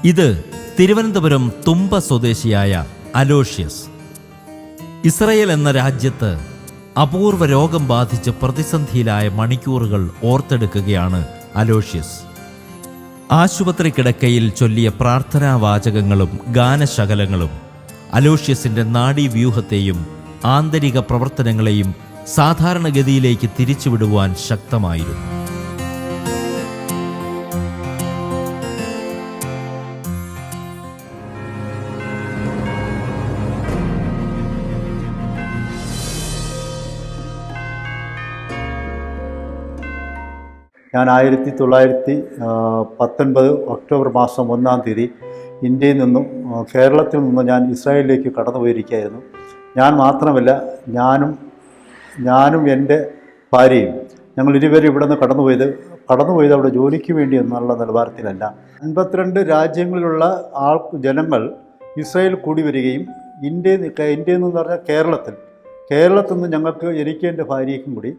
ഇത് തിരുവനന്തപുരം തുമ്പ സ്വദേശിയായ Aloysius. Israel എന്ന രാജ്യത്ത് അപൂർവ രോഗം ബാധിച്ച് പ്രതിസന്ധിയിലായ മണിക്കൂറുകൾ ഓർത്തെടുക്കുകയാണ് അലോഷ്യസ്. ആശുപത്രി കിടക്കയിൽ ചൊല്ലിയ പ്രാർത്ഥനാവാചകങ്ങളും ഗാനശകലങ്ങളും അലോഷ്യസിന്റെ നാഡീവ്യൂഹത്തെയും ആന്തരിക പ്രവർത്തനങ്ങളെയും സാധാരണഗതിയിലേക്ക് തിരിച്ചുവിടുവാൻ ശക്തമായിരുന്നു. ഞാൻ 1919 ഒക്ടോബർ മാസം 1-ാം തീയതി ഇന്ത്യയിൽ നിന്നും കേരളത്തിൽ നിന്നും ഞാൻ ഇസ്രായേലിലേക്ക് കടന്നു പോയിരിക്കുകയായിരുന്നു. ഞാൻ മാത്രമല്ല, ഞാനും എൻ്റെ ഭാര്യയും ഞങ്ങൾ ഇരുവരും ഇവിടെ നിന്ന് കടന്നുപോയത് അവിടെ ജോലിക്ക് വേണ്ടി എന്നുള്ള നിലവാരത്തിലല്ല. 52 രാജ്യങ്ങളിലുള്ള ജനങ്ങൾ ഇസ്രായേൽ കൂടി വരികയും ഇന്ത്യയിൽ നിന്ന് പറഞ്ഞാൽ കേരളത്തിൽ നിന്ന് ഞങ്ങൾക്ക് എനിക്ക് എൻ്റെ ഭാര്യയ്ക്കും കൂടി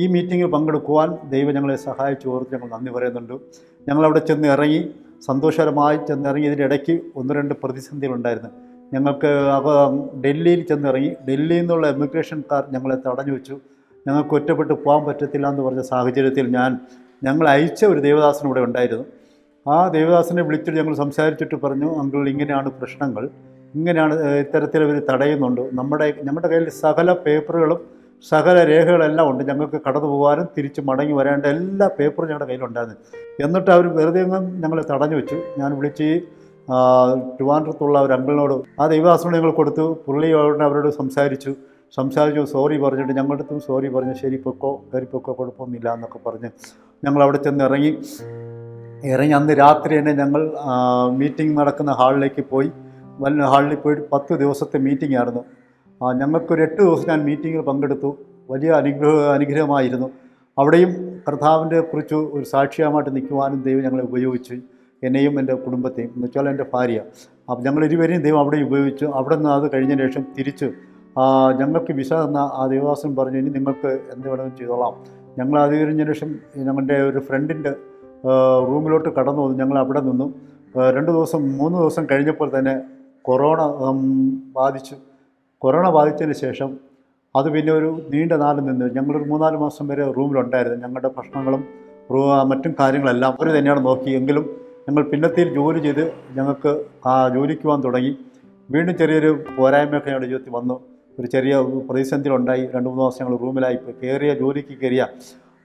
ഈ മീറ്റിങ്ങിൽ പങ്കെടുക്കുവാൻ ദൈവം ഞങ്ങളെ സഹായിച്ചു ഓർത്ത് ഞങ്ങൾ നന്ദി പറയുന്നുണ്ട്. ഞങ്ങളവിടെ സന്തോഷകരമായി ചെന്നിറങ്ങി. ഇതിൻ്റെ ഇടയ്ക്ക് 1-2 പ്രതിസന്ധികളുണ്ടായിരുന്നു. ഞങ്ങൾക്ക് ഡൽഹിയിൽ ചെന്നിറങ്ങി. ഡൽഹിയിൽ നിന്നുള്ള എമിഗ്രേഷൻകാർ ഞങ്ങളെ തടഞ്ഞു വെച്ചു. ഞങ്ങൾക്ക് ഒറ്റപ്പെട്ട് പോകാൻ പറ്റത്തില്ല എന്ന് പറഞ്ഞ സാഹചര്യത്തിൽ ഞങ്ങൾ അയച്ച ഒരു ദേവദാസൻ ഇവിടെ ഉണ്ടായിരുന്നു. ആ ദേവദാസനെ വിളിച്ചിട്ട് ഞങ്ങൾ സംസാരിച്ചിട്ട് പറഞ്ഞു, അങ്കിൾ ഇങ്ങനെയാണ് പ്രശ്നങ്ങൾ, ഇങ്ങനെയാണ് ഇത്തരത്തിലവർ തടയുന്നുണ്ട്. നമ്മുടെ കയ്യിൽ സകല പേപ്പറുകളും സകല രേഖകളെല്ലാം ഉണ്ട്. ഞങ്ങൾക്ക് കടന്നു പോകാനും തിരിച്ച് മടങ്ങി വരേണ്ട എല്ലാ പേപ്പറും ഞങ്ങളുടെ കയ്യിലുണ്ടായിരുന്നു. എന്നിട്ട് അവർ വെറുതെ ഞങ്ങളെ തടഞ്ഞു വെച്ചു. ഞാൻ വിളിച്ച് ട്രിവാൻഡ്രത്തുള്ള ഒരു അങ്കിളിനോട് ആ ദൈവദാസനോട് ഞങ്ങൾ കൊടുത്തു. പുള്ളിയോട് അവരോട് സംസാരിച്ചു. സോറി പറഞ്ഞിട്ട് ഞങ്ങളുടെ അടുത്തും സോറി പറഞ്ഞു. ശരി കയറിപ്പൊക്കോ, കുഴപ്പമൊന്നുമില്ല എന്നൊക്കെ പറഞ്ഞ് ഞങ്ങൾ അവിടെ ചെന്ന് ഇറങ്ങി. അന്ന് രാത്രി തന്നെ ഞങ്ങൾ മീറ്റിംഗ് നടക്കുന്ന ഹാളിലേക്ക് പോയി. ഹാളിൽ പോയിട്ട് 10 ദിവസത്തെ മീറ്റിംഗ് ആയിരുന്നു. ഞങ്ങൾക്കൊരു 8 ദിവസം ഞാൻ മീറ്റിങ്ങിൽ പങ്കെടുത്തു. വലിയ അനുഗ്രഹമായിരുന്നു. അവിടെയും കർത്താവിനെ കുറിച്ച് ഒരു സാക്ഷ്യമായിട്ട് നിൽക്കുവാനും ദൈവം ഞങ്ങളെ ഉപയോഗിച്ചു. എന്നെയും എൻ്റെ കുടുംബത്തെയും എന്ന് വെച്ചാൽ എൻ്റെ ഭാര്യ. അപ്പം ഞങ്ങൾ ഇരുവരെയും ദൈവം അവിടെ ഉപയോഗിച്ചു. അവിടെ നിന്ന് അത് കഴിഞ്ഞ ശേഷം തിരിച്ച് ഞങ്ങൾക്ക് വിസ തന്ന ആ ദേവദാസൻ പറഞ്ഞു, ഇനി നിങ്ങൾക്ക് എന്ത് വേണമെങ്കിലും ചെയ്തോളാം. ഞങ്ങൾ അത് കഴിഞ്ഞ ശേഷം ഞങ്ങളുടെ ഒരു ഫ്രണ്ടിൻ്റെ റൂമിലോട്ട് കടന്നു വന്നു. ഞങ്ങൾ അവിടെ നിന്നു 3 ദിവസം കഴിഞ്ഞപ്പോൾ തന്നെ കൊറോണ ബാധിച്ചതിന് ശേഷം അത് പിന്നെ ഒരു നീണ്ട നാളിൽ നിന്ന് ഞങ്ങളൊരു 3-4 മാസം വരെ റൂമിലുണ്ടായിരുന്നു. ഞങ്ങളുടെ ഭക്ഷണങ്ങളും മറ്റും കാര്യങ്ങളെല്ലാം അവർ തന്നെയാണ് നോക്കി. എങ്കിലും ഞങ്ങൾ പിന്നത്തിൽ ജോലി ചെയ്ത് ഞങ്ങൾക്ക് ജോലിക്ക് പോകാൻ തുടങ്ങി. വീണ്ടും ചെറിയൊരു പോരായ്മയൊക്കെ ഞങ്ങളുടെ ജീവിതത്തിൽ വന്നു. ഒരു ചെറിയ പ്രതിസന്ധികളുണ്ടായി. 2-3 ദിവസം ഞങ്ങൾ റൂമിലായി ജോലിക്ക് കയറിയ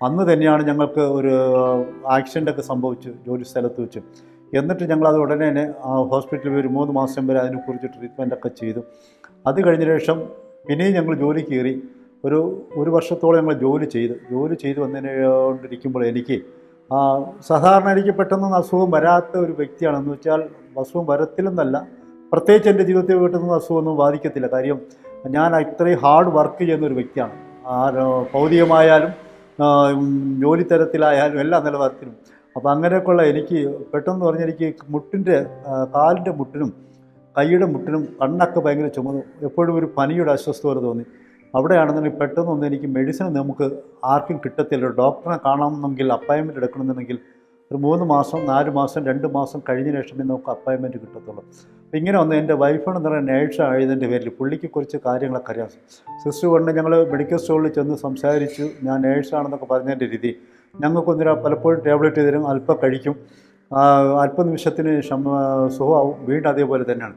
അന്ന് തന്നെയാണ് ഞങ്ങൾക്ക് ഒരു ആക്സിഡൻ്റൊക്കെ സംഭവിച്ചു ജോലി സ്ഥലത്ത് വെച്ച്. എന്നിട്ട് ഞങ്ങളത് ഉടനെ തന്നെ ഹോസ്പിറ്റലിൽ ഒരു 3 മാസം വരെ അതിനെക്കുറിച്ച് ട്രീറ്റ്മെൻറ്റൊക്കെ ചെയ്തു. അത് കഴിഞ്ഞ ശേഷം പിന്നെയും ഞങ്ങൾ ജോലി കയറി. ഒരു വർഷത്തോളം ഞങ്ങൾ ജോലി ചെയ്ത് വന്നതിനോണ്ടിരിക്കുമ്പോൾ എനിക്ക് സാധാരണ എനിക്ക് പെട്ടെന്ന് അസുഖം വരാത്ത ഒരു വ്യക്തിയാണെന്ന് വെച്ചാൽ അസുഖം വരത്തില്ലെന്നല്ല, പ്രത്യേകിച്ച് എൻ്റെ ജീവിതത്തിൽ പെട്ടെന്ന് അസുഖമൊന്നും ബാധിക്കത്തില്ല. കാര്യം ഞാൻ ഇത്രയും ഹാർഡ് വർക്ക് ചെയ്യുന്ന ഒരു വ്യക്തിയാണ്. ഭൗതികമായാലും ജോലി തരത്തിലായാലും എല്ലാ നിലവാരത്തിലും. അപ്പോൾ അങ്ങനെയൊക്കെയുള്ള എനിക്ക് പെട്ടെന്ന് പറഞ്ഞാൽ എനിക്ക് കാലിൻ്റെ മുട്ടിനും കൈയുടെ മുട്ടിനും കണ്ണൊക്കെ ഭയങ്കര ചുമന്നു. എപ്പോഴും ഒരു പനിയുടെ അസ്വസ്ഥത തോന്നി. അവിടെയാണെന്നുണ്ടെങ്കിൽ പെട്ടെന്നൊന്നും എനിക്ക് മെഡിസിൻ നമുക്ക് ആർക്കും കിട്ടത്തില്ല. ഡോക്ടറെ കാണണമെന്നെങ്കിൽ അപ്പോയിൻമെൻറ്റ് എടുക്കണമെന്നുണ്ടെങ്കിൽ ഒരു 3 മാസം 4 മാസം 2 മാസം കഴിഞ്ഞ ശേഷമേ നമുക്ക് അപ്പോയിൻമെൻറ്റ് കിട്ടത്തുള്ളൂ. അപ്പോൾ ഇങ്ങനെ വന്ന് എൻ്റെ വൈഫാണെന്ന് പറയുന്നത് നേഴ്സ് ആയതിൻ്റെ പേരിൽ പുള്ളിക്ക് കുറച്ച് കാര്യങ്ങളൊക്കെ അറിയാം. സിസ്റ്റർ കൊണ്ട് ഞങ്ങൾ മെഡിക്കൽ സ്റ്റോറിൽ ചെന്ന് സംസാരിച്ചു. ഞാൻ നേഴ്സാണെന്നൊക്കെ പറഞ്ഞതിൻ്റെ രീതി ഞങ്ങൾക്കൊന്നിര പലപ്പോഴും ടാബ്ലറ്റ് തരും, അല്പം കഴിക്കും, അല്പനിമിഷത്തിന് സുഖമാവും, വീണ്ടും അതേപോലെ തന്നെയാണ്.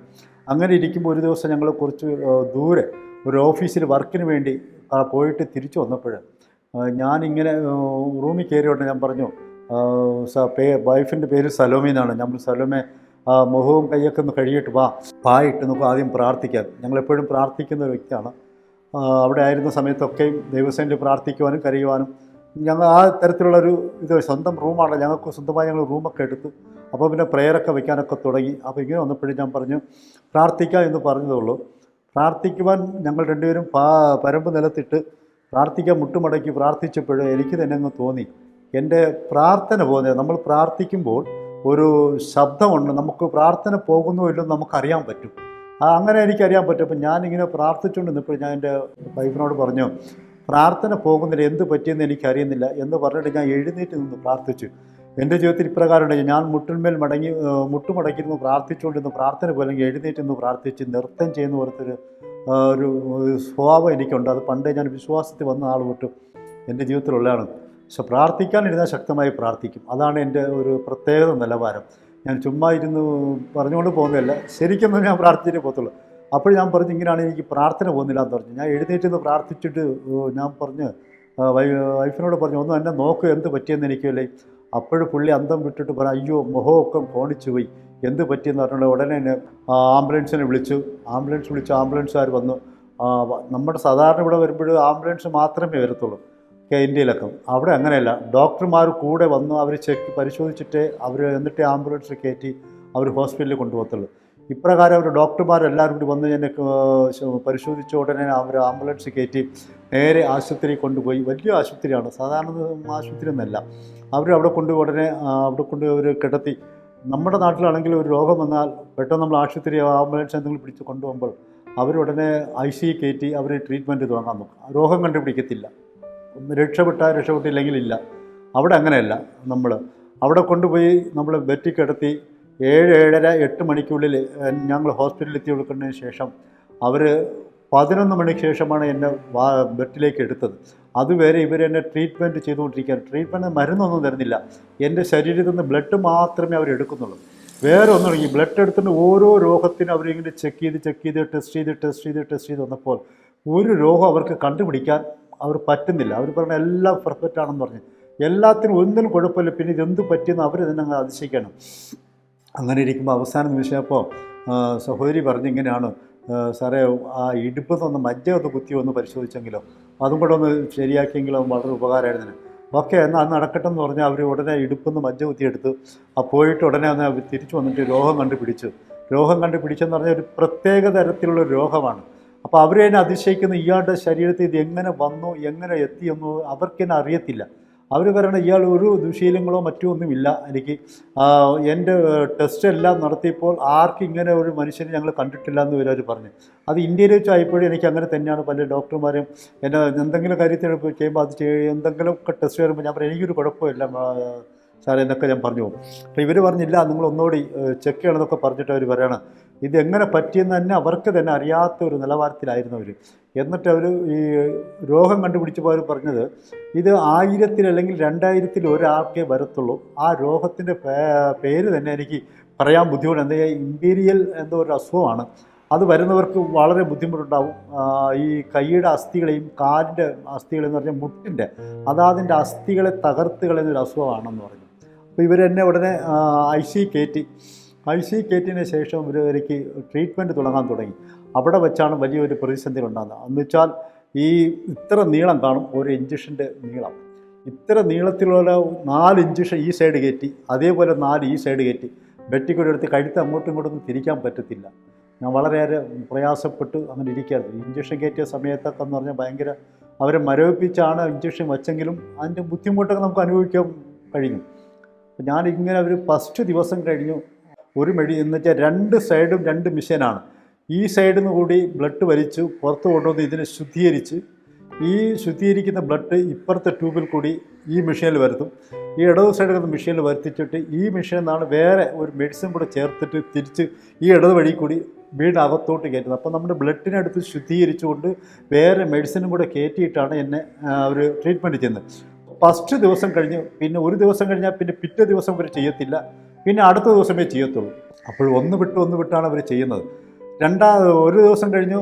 അങ്ങനെ ഇരിക്കുമ്പോൾ ഒരു ദിവസം ഞങ്ങൾ കുറച്ച് ദൂരെ ഒരു ഓഫീസിൽ വർക്കിന് വേണ്ടി പോയിട്ട് തിരിച്ചു വന്നപ്പോൾ ഞാനിങ്ങനെ റൂമിൽ കയറിയോട്ടെ ഞാൻ പറഞ്ഞു, വൈഫിൻ്റെ പേര് സലോമി എന്നാണ്. നമ്മൾ സലോമെ മുഖവും കൈയൊക്കെ ഒന്ന് കഴുകിയിട്ട് പായിട്ട് നമുക്ക് ആദ്യം പ്രാർത്ഥിക്കാം. ഞങ്ങളെപ്പോഴും പ്രാർത്ഥിക്കുന്ന ഒരു വ്യക്തിയാണ്. അവിടെ ആയിരുന്ന സമയത്തൊക്കെയും ദൈവസേനയിൽ പ്രാർത്ഥിക്കുവാനും കരയുവാനും ഞങ്ങൾ ആ തരത്തിലുള്ളൊരു സ്വന്തം റൂമാണ്. ഞങ്ങൾക്ക് സ്വന്തമായി ഞങ്ങൾ റൂമൊക്കെ എടുത്തു. അപ്പോൾ പിന്നെ പ്രെയറൊക്കെ വയ്ക്കാനൊക്കെ തുടങ്ങി. അപ്പോൾ ഇങ്ങനെ വന്നപ്പോഴും ഞാൻ പറഞ്ഞു പ്രാർത്ഥിക്കാം എന്ന് പറഞ്ഞതുള്ളൂ. പ്രാർത്ഥിക്കുവാൻ ഞങ്ങൾ രണ്ടുപേരും പരമ്പ് നിലത്തിട്ട് പ്രാർത്ഥിക്കാൻ മുട്ടുമടക്കി പ്രാർത്ഥിച്ചപ്പോൾ എനിക്ക് തന്നെ അങ്ങ് തോന്നി, എൻ്റെ പ്രാർത്ഥന പോകുന്നത് നമ്മൾ പ്രാർത്ഥിക്കുമ്പോൾ ഒരു ശബ്ദമുണ്ട്, നമുക്ക് പ്രാർത്ഥന പോകുന്നോ ഇല്ലെന്ന് നമുക്കറിയാൻ പറ്റും. അങ്ങനെ എനിക്കറിയാൻ പറ്റും. അപ്പം ഞാനിങ്ങനെ പ്രാർത്ഥിച്ചുകൊണ്ട് നിന്നപ്പോൾ ഞാൻ എൻ്റെ വൈഫിനോട് പറഞ്ഞു, പ്രാർത്ഥന പോകുന്നില്ല, എന്ത് പറ്റിയെന്ന് എനിക്കറിയുന്നില്ല എന്ന് പറഞ്ഞിട്ട് ഞാൻ എഴുന്നേറ്റ് നിന്ന് പ്രാർത്ഥിച്ചു. എൻ്റെ ജീവിതത്തിൽ ഇപ്രകാരമുണ്ട്. ഞാൻ മുട്ടിന്മേൽ മുട്ടുമടക്കിയിരുന്നു പ്രാർത്ഥിച്ചുകൊണ്ടിരുന്നു. പ്രാർത്ഥന പോലെ എഴുന്നേറ്റിരുന്നു പ്രാർത്ഥിച്ച് നൃത്തം ചെയ്യുന്ന പോലത്തെ ഒരു സ്വഭാവം എനിക്കുണ്ട്. അത് പണ്ടേ ഞാൻ വിശ്വാസത്തിൽ വന്ന ആൾ തൊട്ട് എൻ്റെ ജീവിതത്തിലുള്ളതാണ്. പക്ഷെ പ്രാർത്ഥിക്കാനിരുന്നാൽ ശക്തമായി പ്രാർത്ഥിക്കും. അതാണ് എൻ്റെ ഒരു പ്രത്യേകത നിലവാരം. ഞാൻ ചുമ്മാ ഇരുന്ന് പറഞ്ഞുകൊണ്ട് പോകുന്നതല്ല, ശരിക്കും ഞാൻ പ്രാർത്ഥിച്ചിട്ടേ പോകത്തുള്ളൂ. അപ്പോൾ ഞാൻ പറഞ്ഞു ഇങ്ങനെയാണ് എനിക്ക് പ്രാർത്ഥന പോകുന്നില്ല എന്ന് പറഞ്ഞു. ഞാൻ എഴുന്നേറ്റ് പ്രാർത്ഥിച്ചിട്ട് ഞാൻ പറഞ്ഞ് വൈഫിനോട് പറഞ്ഞു ഒന്ന് എന്നെ നോക്കുക എന്ത് പറ്റിയെന്ന് എനിക്കല്ലേ. അപ്പോഴും പുള്ളി അന്തം വിട്ടിട്ട് പറഞ്ഞു അയ്യോ മുഖമൊക്കെ കോണിച്ചു പോയി, എന്ത് പറ്റിയെന്ന് പറഞ്ഞുകൊണ്ട് ഉടനെ എന്നെ ആംബുലൻസിനെ വിളിച്ചു. ആംബുലൻസുകാർ വന്നു. നമ്മുടെ സാധാരണ ഇവിടെ വരുമ്പോൾ ആംബുലൻസ് മാത്രമേ വരത്തുള്ളൂ ഇന്ത്യയിലൊക്കെ. അവിടെ അങ്ങനെയല്ല, ഡോക്ടർമാർ കൂടെ വന്നു. അവർ പരിശോധിച്ചിട്ട് എന്നിട്ട് ആംബുലൻസ് കയറ്റി അവർ ഹോസ്പിറ്റലിൽ കൊണ്ടുപോകത്തുള്ളൂ. ഇപ്രകാരം അവർ ഡോക്ടർമാരെല്ലാവരും കൂടി വന്ന് എന്നെ പരിശോധിച്ച ഉടനെ അവർ ആംബുലൻസ് കയറ്റി നേരെ ആശുപത്രിയിൽ കൊണ്ടുപോയി. വലിയ ആശുപത്രിയാണ്, സാധാരണ ആശുപത്രി ഒന്നല്ല. അവിടെ കൊണ്ടുപോയി ഉടനെ അവിടെ കൊണ്ടുപോയി അവർ കിടത്തി. നമ്മുടെ നാട്ടിലാണെങ്കിൽ ഒരു രോഗം വന്നാൽ പെട്ടെന്ന് നമ്മൾ ആശുപത്രി ആംബുലൻസ് എന്തെങ്കിലും പിടിച്ച് കൊണ്ടുപോകുമ്പോൾ അവരുടനെ ICU കയറ്റി അവർ ട്രീറ്റ്മെൻറ്റ് തുടങ്ങാൻ നോക്കും. രോഗം കണ്ടുപിടിക്കത്തില്ല. രക്ഷപ്പെട്ടില്ലെങ്കിൽ ഇല്ല. അവിടെ അങ്ങനെയല്ല. നമ്മൾ അവിടെ കൊണ്ടുപോയി നമ്മൾ ബെറ്റിൽ കിടത്തി 7-7:30-8 മണിക്കുള്ളിൽ ഞങ്ങൾ ഹോസ്പിറ്റലിൽ എത്തി കൊടുക്കുന്നതിന് ശേഷം അവർ 11 മണിക്ക് ശേഷമാണ് എന്നെ ബെറ്റിലേക്ക് എടുത്തത്. അതുവരെ ഇവരെന്നെ ട്രീറ്റ്മെൻറ്റ് ചെയ്തുകൊണ്ടിരിക്കുകയാണ്. ട്രീറ്റ്മെൻറ്റ് മരുന്നൊന്നും തരുന്നില്ല. എൻ്റെ ശരീരത്തിൽ നിന്ന് ബ്ലഡ് മാത്രമേ അവർ എടുക്കുന്നുള്ളൂ, വേറെ ഒന്നും. ഈ ബ്ലഡ് എടുത്തിട്ട് ഓരോ രോഗത്തിനും അവരിങ്ങനെ ടെസ്റ്റ് ചെയ്ത് വന്നപ്പോൾ ഒരു രോഗം അവർക്ക് കണ്ടുപിടിക്കാൻ അവർ പറ്റുന്നില്ല. അവർ പറഞ്ഞ എല്ലാം പെർഫെക്റ്റ് ആണെന്ന് പറഞ്ഞു. എല്ലാത്തിനും ഒന്നിനും കുഴപ്പമില്ല, പിന്നെ ഇതെന്ത് പറ്റിയെന്ന് അവർ തന്നെ അങ്ങ് അതിശയിക്കണം. അങ്ങനെ ഇരിക്കുമ്പോൾ അവസാന നിമിഷമപ്പോൾ സഹോദരി പറഞ്ഞിങ്ങനെയാണ് സാറേ ആ ഇടുപ്പെന്നൊന്ന് മജ്ജ ഒന്ന് കുത്തി ഒന്ന് പരിശോധിച്ചെങ്കിലോ അതും കൂടെ ഒന്ന് ശരിയാക്കിയെങ്കിലോ വളരെ ഉപകാരമായിരുന്നു. ഓക്കെ എന്നാൽ അത് നടക്കട്ടെന്ന് പറഞ്ഞാൽ അവർ ഉടനെ ഇടുപ്പെന്ന് മജ്ജ കുത്തിയെടുത്ത് പോയിട്ട് ഉടനെ ഒന്ന് തിരിച്ചു വന്നിട്ട് രോഗം കണ്ടുപിടിച്ചെന്ന് പറഞ്ഞാൽ ഒരു പ്രത്യേക തരത്തിലുള്ള രോഗമാണ്. അപ്പോൾ അവർ തന്നെ അതിശയിക്കുന്ന ഇയാളുടെ ശരീരത്തിൽ ഇത് എങ്ങനെ വന്നു എങ്ങനെ എത്തിയെന്നോ അവർക്ക് തന്നെ അറിയത്തില്ല. അവർ പറയണത് ഇയാൾ ഒരു ദുശീലങ്ങളോ മറ്റോ ഒന്നുമില്ല. എനിക്ക് എൻ്റെ ടെസ്റ്റ് എല്ലാം നടത്തിയപ്പോൾ ആർക്കും ഇങ്ങനെ ഒരു മനുഷ്യനെ ഞങ്ങൾ കണ്ടിട്ടില്ല എന്ന് ഇവരവർ പറഞ്ഞു. അത് ഇന്ത്യയിൽ വെച്ചായപ്പോഴും എനിക്ക് അങ്ങനെ തന്നെയാണ്. പല ഡോക്ടർമാരും എന്നെ എന്തെങ്കിലും കാര്യത്തിൽ ചെയ്യുമ്പോൾ അത് എന്തെങ്കിലുമൊക്കെ ടെസ്റ്റ് വരുമ്പോൾ ഞാൻ പറയും എനിക്കൊരു കുഴപ്പമില്ല സാറേ എന്നൊക്കെ ഞാൻ പറഞ്ഞു പോകും. അപ്പോൾ ഇവർ പറഞ്ഞില്ല നിങ്ങൾ ഒന്നുകൂടി ചെക്ക് ചെയ്യണമെന്നൊക്കെ പറഞ്ഞിട്ട് അവർ പറയണം. ഇതെങ്ങനെ പറ്റിയെന്ന് തന്നെ അവർക്ക് തന്നെ അറിയാത്ത ഒരു നിലവാരത്തിലായിരുന്നു അവർ. എന്നിട്ട് അവർ ഈ രോഗം കണ്ടുപിടിച്ചപ്പോൾ അവർ പറഞ്ഞത് ഇത് 1000 അല്ലെങ്കിൽ 2000 ഒരാൾക്കേ വരത്തുള്ളൂ. ആ രോഗത്തിൻ്റെ പേര് തന്നെ എനിക്ക് പറയാൻ ബുദ്ധിമുട്ട്. എന്താ ഇമ്പീരിയൽ എന്തോ ഒരു അസുഖമാണ്. അത് വരുന്നവർക്ക് വളരെ ബുദ്ധിമുട്ടുണ്ടാവും. ഈ കൈയുടെ അസ്ഥികളെയും കാലിൻ്റെ അസ്ഥികളെന്ന് പറഞ്ഞാൽ മുട്ടിൻ്റെ അതാതിൻ്റെ അസ്ഥികളെ തകർത്ത് കളയുന്നൊരു അസുഖമാണെന്ന് പറഞ്ഞു. അപ്പോൾ ഇവരെന്നെ ഉടനെ ICU കയറ്റിയതിന് ശേഷം ഇവർക്ക് ട്രീറ്റ്മെൻറ്റ് തുടങ്ങി. അവിടെ വെച്ചാണ് വലിയൊരു പ്രതിസന്ധി ഉണ്ടാകുന്നത്. എന്ന് വെച്ചാൽ ഇത്ര നീളം കാണും ഒരു ഇഞ്ചക്ഷൻ്റെ നീളം. ഇത്ര നീളത്തിലുള്ള 4 ഇഞ്ചക്ഷൻ ഈ സൈഡ് കയറ്റി, അതേപോലെ 4 ഈ സൈഡ് കയറ്റി ബെറ്റിക്കൂടെ എടുത്ത് കഴുത്ത് അങ്ങോട്ടും ഇങ്ങോട്ടും തിരിക്കാൻ പറ്റത്തില്ല. ഞാൻ വളരെയേറെ പ്രയാസപ്പെട്ട് അങ്ങനെ ഇരിക്കുകയായിരുന്നു. ഇഞ്ചക്ഷൻ കയറ്റിയ സമയത്തൊക്കെ എന്ന് പറഞ്ഞാൽ ഭയങ്കര അവരെ മരവിപ്പിച്ചാണ് ഇഞ്ചക്ഷൻ വെച്ചെങ്കിലും അതിൻ്റെ ബുദ്ധിമുട്ടൊക്കെ നമുക്ക് അനുഭവിക്കാൻ കഴിഞ്ഞു. അപ്പോൾ ഞാനിങ്ങനെ ഒരു ഫസ്റ്റ് ദിവസം കഴിഞ്ഞു ഒരു എന്ന് വെച്ചാൽ 2 സൈഡും 2 മിഷനാണ്. ഈ സൈഡിൽ നിന്ന് കൂടി ബ്ലഡ് വലിച്ചു പുറത്ത് കൊണ്ടുവന്ന് ഇതിനെ ശുദ്ധീകരിക്കുന്ന ബ്ലഡ് ഇപ്പുറത്തെ ട്യൂബിൽ കൂടി ഈ മെഷീനിൽ വരുത്തും. ഈ ഇടത് സൈഡിൽ നിന്ന് മെഷീനിൽ വരുത്തിച്ചിട്ട് ഈ മെഷീനിൽ നിന്നാണ് വേറെ ഒരു മെഡിസിൻ കൂടെ ചേർത്തിട്ട് തിരിച്ച് ഈ ഇടത് വഴി കൂടി വീണ്ടും അകത്തോട്ട് കയറ്റുന്നത്. അപ്പോൾ നമ്മുടെ ബ്ലഡിനടുത്ത് ശുദ്ധീകരിച്ചുകൊണ്ട് വേറെ മെഡിസിനും കൂടെ കയറ്റിയിട്ടാണ് എന്നെ ഒരു ട്രീറ്റ്മെൻറ്റ് ചെയ്യുന്നത്. ഫസ്റ്റ് ദിവസം കഴിഞ്ഞ് പിന്നെ ഒരു ദിവസം കഴിഞ്ഞാൽ പിന്നെ പിറ്റേ ദിവസം ഇവർ ചെയ്യത്തില്ല, പിന്നെ അടുത്ത ദിവസമേ ചെയ്യത്തുള്ളൂ. അപ്പോൾ ഒന്ന് വിട്ടാണ് അവർ ചെയ്യുന്നത്. ഒരു ദിവസം കഴിഞ്ഞു.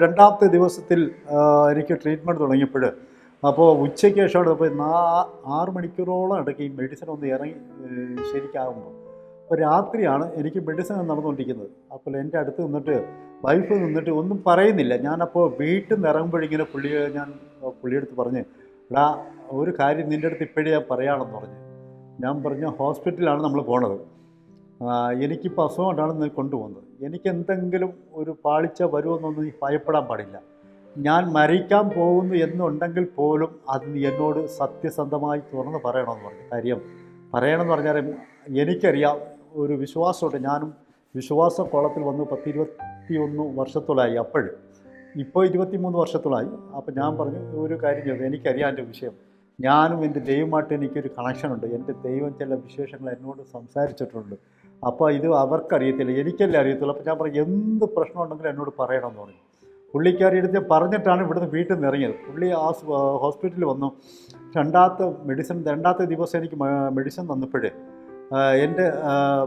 രണ്ടാമത്തെ ദിവസത്തിൽ എനിക്ക് ട്രീറ്റ്മെൻറ്റ് തുടങ്ങിയപ്പോൾ അപ്പോൾ ഉച്ചയ്ക്ക് ശേഷമാണ് അപ്പോൾ 6 മണിക്കൂറോളം ഇടയ്ക്ക് ഈ മെഡിസിൻ ഒന്ന് ഇറങ്ങി ശരിക്കാകുമ്പോൾ അപ്പോൾ രാത്രിയാണ് എനിക്ക് മെഡിസിൻ നടന്നുകൊണ്ടിരിക്കുന്നത്. അപ്പോൾ എൻ്റെ അടുത്ത് വൈഫ് നിന്നിട്ട് ഒന്നും പറയുന്നില്ല. ഞാനപ്പോൾ വീട്ടിൽ നിന്ന് ഇറങ്ങുമ്പോഴിങ്ങനെ പുള്ളിയെടുത്ത് പറഞ്ഞ് എടാ ഒരു കാര്യം നിൻ്റെ അടുത്ത് ഇപ്പോഴേ ഞാൻ പറയാമെന്ന് പറഞ്ഞു. ഞാൻ പറഞ്ഞു ഹോസ്പിറ്റലിലാണ് നമ്മൾ പോണത്, എനിക്കിപ്പോൾ അസുഖം കൊണ്ടാണ് നീ കൊണ്ടുപോകുന്നത്. എനിക്ക് എന്തെങ്കിലും ഒരു പാളിച്ച വരുമെന്നൊന്നും നീ ഭയപ്പെടാൻ പാടില്ല. ഞാൻ മരിക്കാൻ പോകുന്നു എന്നുണ്ടെങ്കിൽ പോലും അത് നീ എന്നോട് സത്യസന്ധമായി തുറന്ന് പറയണമെന്ന് പറഞ്ഞു. കാര്യം പറയണമെന്ന് പറഞ്ഞാൽ എനിക്കറിയാം ഒരു വിശ്വാസമുണ്ട്. ഞാനും വിശ്വാസ കോളത്തിൽ വന്ന് 10-21 വർഷത്തോളമായി. ഇപ്പോൾ 23 വർഷത്തോളമായി. അപ്പോൾ ഞാൻ പറഞ്ഞു ഒരു കാര്യം ചെയ്തു, എനിക്കറിയാം എൻ്റെ വിഷയം. ഞാനും എൻ്റെ ദൈവമായിട്ട് എനിക്കൊരു കണക്ഷനുണ്ട്. എൻ്റെ ദൈവം ചില വിശേഷങ്ങൾ എന്നോട് സംസാരിച്ചിട്ടുണ്ട്. അപ്പോൾ ഇത് അവർക്കറിയത്തില്ല, എനിക്കല്ലേ അറിയത്തുള്ളൂ. അപ്പോൾ ഞാൻ പറഞ്ഞു എന്ത് പ്രശ്നം ഉണ്ടെങ്കിലും എന്നോട് പറയണമെന്ന് പറഞ്ഞു. പുള്ളിക്കാരി എടുത്ത് പറഞ്ഞിട്ടാണ് ഇവിടുന്ന് വീട്ടിൽ നിന്ന് ഇറങ്ങിയത്. പുള്ളി ഹോസ്പിറ്റലിൽ വന്നു. രണ്ടാമത്തെ ദിവസം എനിക്ക് മെഡിസിൻ തന്നപ്പോഴേ എൻ്റെ